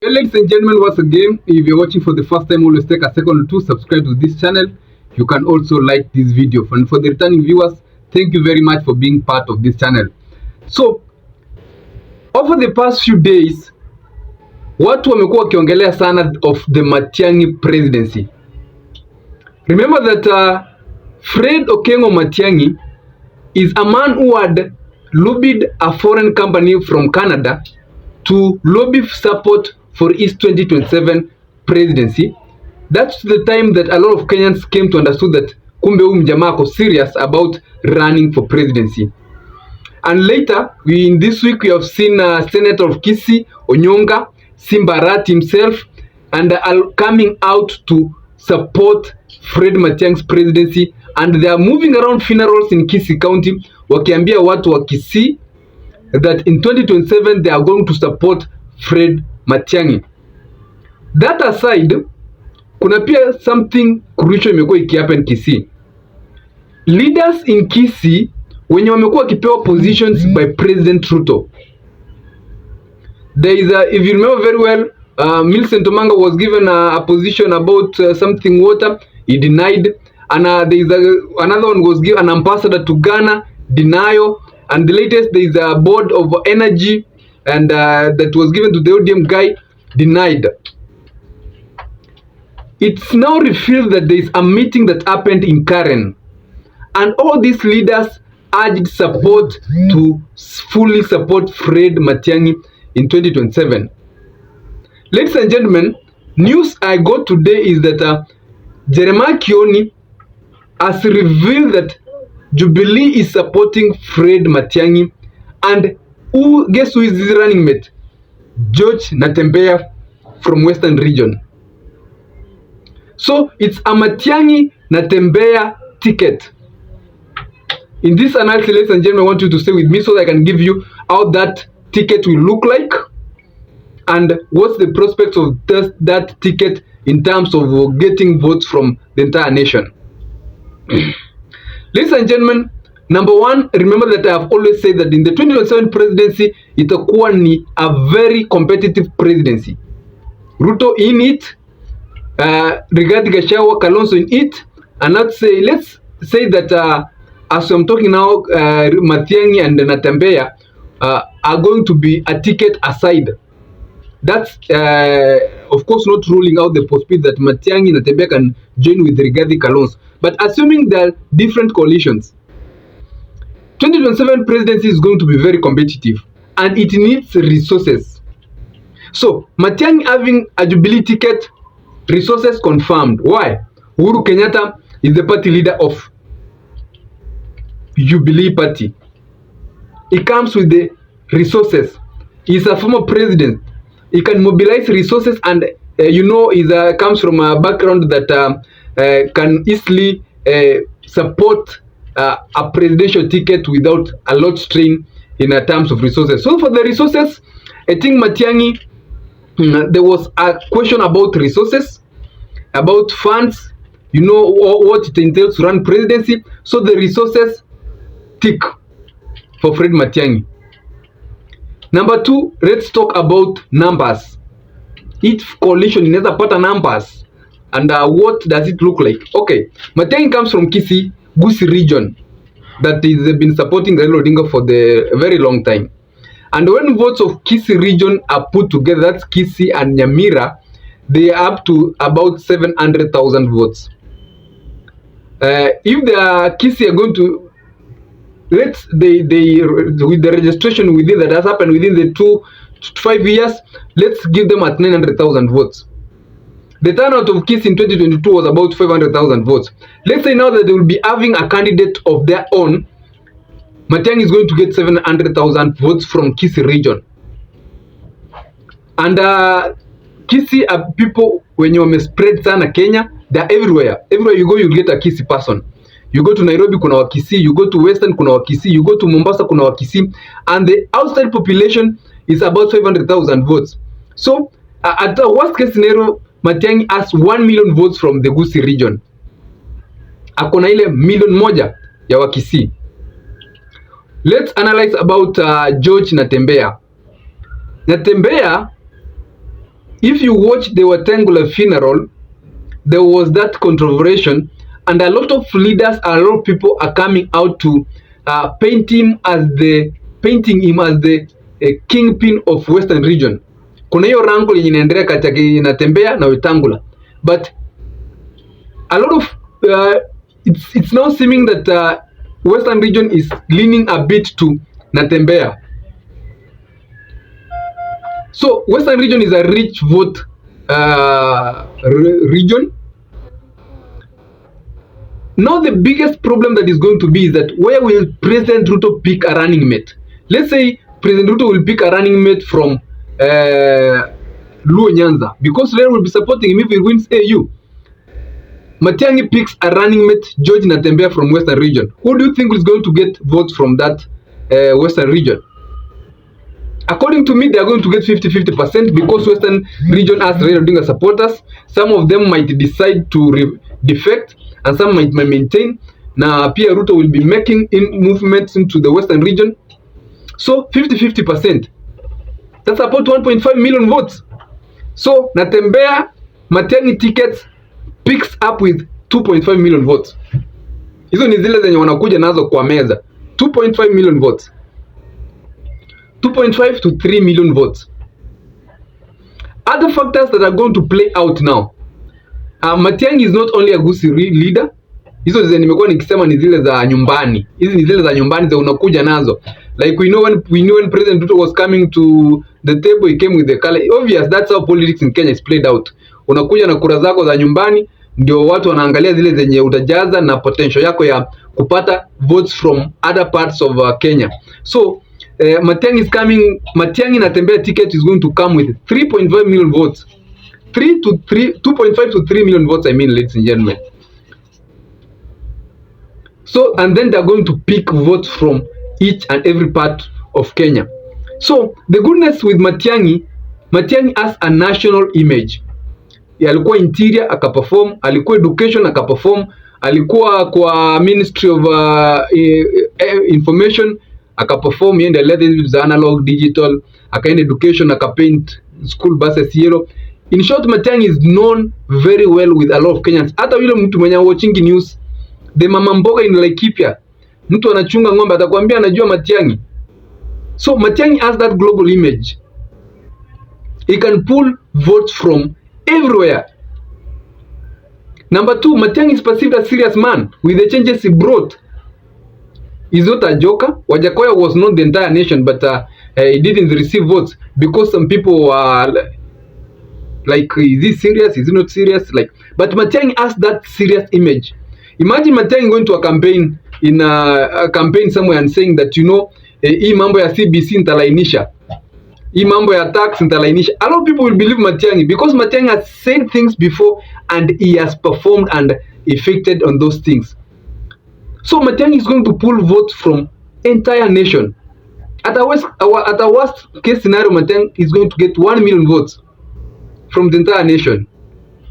Well, ladies and gentlemen, once again, if you're watching for the first time, always take a second to subscribe to this channel. You can also like this video. And for the returning viewers, thank you very much for being part of this channel. So, over the past few days, watu wamekuwa wakiongelea sana of the Matiangi presidency. Remember that Fred Matiangi is a man who had lobbied a foreign company from Canada to lobby support for his 2027 presidency. That's the time that a lot of Kenyans came to understand that kumbe huyu mjamaa ako serious about running for presidency. And later, in this week, we have seen Senator of Kisii, Onyonga, Simbarat himself, and coming out to support Fred Matiangi's presidency. And they are moving around funerals in Kisii County, wakiambia watu wa Kisii that in 2027 they are going to support Fred Matiangi. That aside, kuna pia something crucial imekuwa ikihappen Kisii. Leaders in Kisii wenye wamekuwa kipewa positions by President Ruto. There is if you remember very well, Millicent Omanga was given a position about something water, he denied. And there is another one was given an ambassador to Ghana, denial. And the latest, there is a board of energy, and that was given to the ODM guy, denied. It's now revealed that there is a meeting that happened in Karen, and all these leaders urged support to fully support Fred Matiangi in 2027. Ladies and gentlemen, news I got today is that Jeremiah Kioni has revealed that Jubilee is supporting Fred Matiangi, and guess who is his running mate? George Natembeya from Western region. So it's a Matiangi Natembeya ticket. In this analysis, ladies and gentlemen, I want you to stay with me so that I can give you how that ticket will look like and what's the prospects of that ticket in terms of getting votes from the entire nation. Ladies and gentlemen, number one, remember that I have always said that in the 2027 presidency, itakuwa ni a very competitive presidency. Ruto in it, Rigathi Gachagua, Kalonzo in it, and let's say that as I'm talking now, Matiangi and Natembeya are going to be a ticket aside. That's of course not ruling out the possibility that Matiangi and Natembeya can join with Rigathi Kalonzo. But assuming there are different coalitions, 2027 presidency is going to be very competitive and it needs resources. So Matiangi having a Jubilee ticket, resources confirmed. Why? Uhuru Kenyatta is the party leader of Jubilee party. He comes with the resources. He's a former president. He can mobilize resources, and he comes from a background that can easily support a presidential ticket without a lot strain in terms of resources. So for the resources, I think Matiangi, there was a question about resources, about funds, what it entails to run presidency. So the resources tick for Fred Matiangi. Number two, let's talk about numbers. Each coalition inaweza pata numbers, and what does it look like? Okay, Matiangi comes from Kisii, Gusii region that is been supporting Raila Odinga for the very long time. And when votes of Kisii region are put together, that's Kisii and Nyamira, they are up to about 700,000 votes. If the Kisii are going to with the registration within that has happened within the 2 to 5 years, let's give them at 900,000 votes. The turnout of Kisii in 2022 was about 500,000 votes. Let's say now that they will be having a candidate of their own, Matiangi is going to get 700,000 votes from Kisii region. And Kisii are people, when you are spread sana Kenya, they are everywhere. Everywhere you go, you get a Kisii person. You go to Nairobi, kuna wa Kisii. You go to Western, kuna wa Kisii. You go to Mombasa, kuna wa Kisii. And the outside population is about 500,000 votes. So, at the worst case scenario, Matiangi has 1 million votes from the Gusii region. Akona ile million moja ya wa Kisii. Let's analyze about George Natembeya. Natembeya if you watch the Wetangula funeral, there was that controversy, and a lot of leaders, a lot of people are coming out to painting him as the kingpin of Western region. Kuna hiyo rango yenye inaendelea kati ya Natembeya na Wetangula, but a lot of it's now seeming that Western region is leaning a bit to Natembeya. So Western region is a rich vote region. Now the biggest problem that is going to be is that where will President Ruto pick a running mate? Let's say President Ruto will pick a running mate from Luo Nyanza, because Raila will be supporting him if he wins AU. Matiangi picks a running mate, George Natembeya from Western region. Who do you think is going to get votes from that Western region? According to me, they are going to get 50-50% because Western region has Raila Odinga supporters. Some of them might decide to defect and some might maintain. Now, Pierre Ruto will be making movements into the Western region. So 50-50%. That's about 1.5 million votes. So Natembeya Matiangi tickets picks up with 2.5 million votes. Hizo ni zile zenye wanakuja nazo kwa meza. 2.5 million votes. 2.5 to 3 million votes. Other factors that are going to play out now. Matiangi is not only a Gusii leader. Hizo zenye nimekuwa nikisema ni zile za nyumbani. Hizi ni zile za nyumbani za unakuja nazo. Like we know when President Ruto was coming to the table, he came with the color. Obvious, that's how politics in Kenya is played out. Unakuja na kura zako za nyumbani, ndio watu wanaangalia zile zenye utajaza na potential yako ya kupata votes from other parts of Kenya. So Matiangi Natembeya ticket is going to come with 3.5 million votes. 2.5 to 3 million votes, I mean, ladies and gentlemen. So, and then they're going to pick votes from each and every part of Kenya. So, the goodness with Matiangi has a national image. Alikuwa interior akaperform, alikuwa education akaperform, alikuwa kwa Ministry of Information akaperform, yende letters analog digital, akaenda education akapaint school buses yellow. In short, Matiangi is known very well with a lot of Kenyans. Hata yule mtu mwenye watching news, the mama mboga in Laikipia, mtu anachunga ng'ombe atakwambia anajua Matiangi. So Matiangi has that global image. He can pull votes from everywhere. Number two, Matiangi is perceived as a serious man with the changes he brought. He's not a joker. Wajakoya was not the entire nation, but he didn't receive votes because some people were like, is he serious? Is he not serious? Like, but Matiangi has that serious image. Imagine Matiangi going to a campaign in a campaign somewhere and saying that, you know, hii mambo ya CBC nitalainisha, hii mambo ya tax nitalainisha. A lot of people will believe Matiangi because Matiangi has said things before and he has performed and effected on those things. So Matiangi is going to pull votes from entire nation. At a worst case scenario, Matiangi is going to get 1 million votes from the entire nation.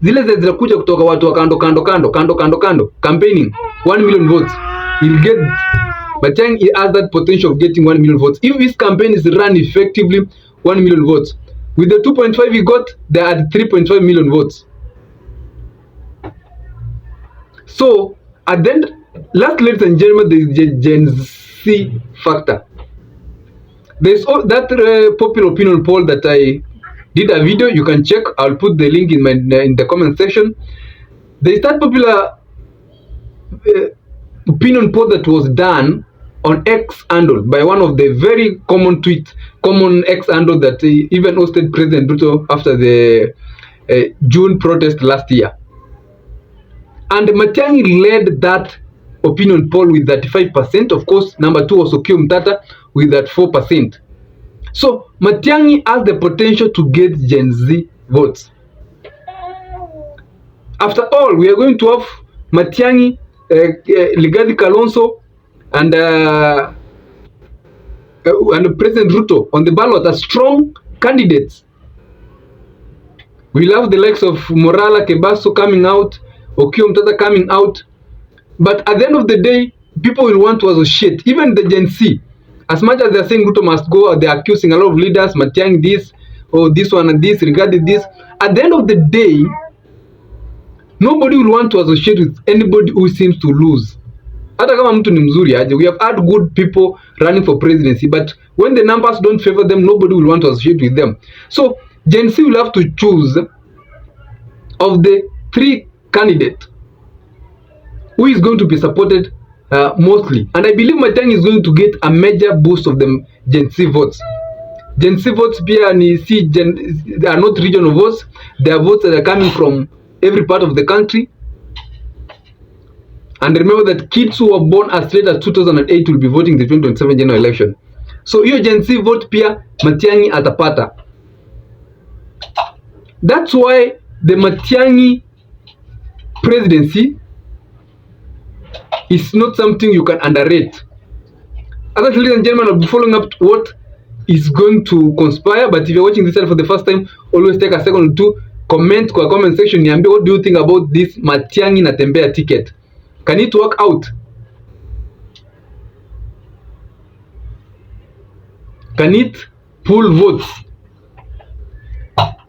Zile zinakuja kutoka watu wa kando campaigning 1 million votes. He'll get, Matiangi has that potential of getting 1 million votes. If his campaign is run effectively, 1 million votes. With the 2.5 he got, they had 3.5 million votes. So, at the end, last, ladies and gentlemen, there is the Gen Z factor. There is that popular opinion poll that I did a video. You can check. I'll put the link in the comment section. There is that popular opinion poll that was done on X handle by one of the very common X handle that even hosted President Ruto after the June protest last year. And Matiangi led that opinion poll with 35%. Of course, number 2 was Kioni with that 4%. So Matiangi has the potential to get Gen Z votes. After all, we are going to have Matiangi, Rigathi Kalonzo, and President Ruto on the ballot as strong candidates. We'll have the likes of Morala Kebaso coming out, Kioni coming out. But at the end of the day, people will want to associate, even the Gen Z. As much as they're saying Ruto must go, they're accusing a lot of leaders, Matiangi this, oh, this one and this regarding this. At the end of the day, nobody will want to associate with anybody who seems to lose. Hata kama mtu ni mzuri aje, we have had good people running for presidency, but when the numbers don't favor them, nobody will want to associate with them. So Gen Z will have to choose of the 3 candidates who is going to be supported mostly, and I believe Matiangi is going to get a major boost of the Gen Z votes. Gen Z votes pia ni si they are not regional votes, they are votes that are coming from every part of the country. And remember that kids who were born as late as 2008 will be voting the 2027 general election. So hiyo Gen Z vote pia Matiangi atapata. That's why the Matiangi presidency is not something you can underrate. Other ladies and gentlemen, I'll be following up what is going to conspire. But if you're watching this for the first time, always take a second to comment kwa comment section. Niambie, what do you think about this Matiangi Natembeya ticket? Can it work out? Can it pull votes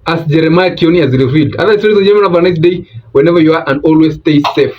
as Jeremiah Kioni has revealed? Other ladies and gentlemen, have a nice day whenever you are, and always stay safe.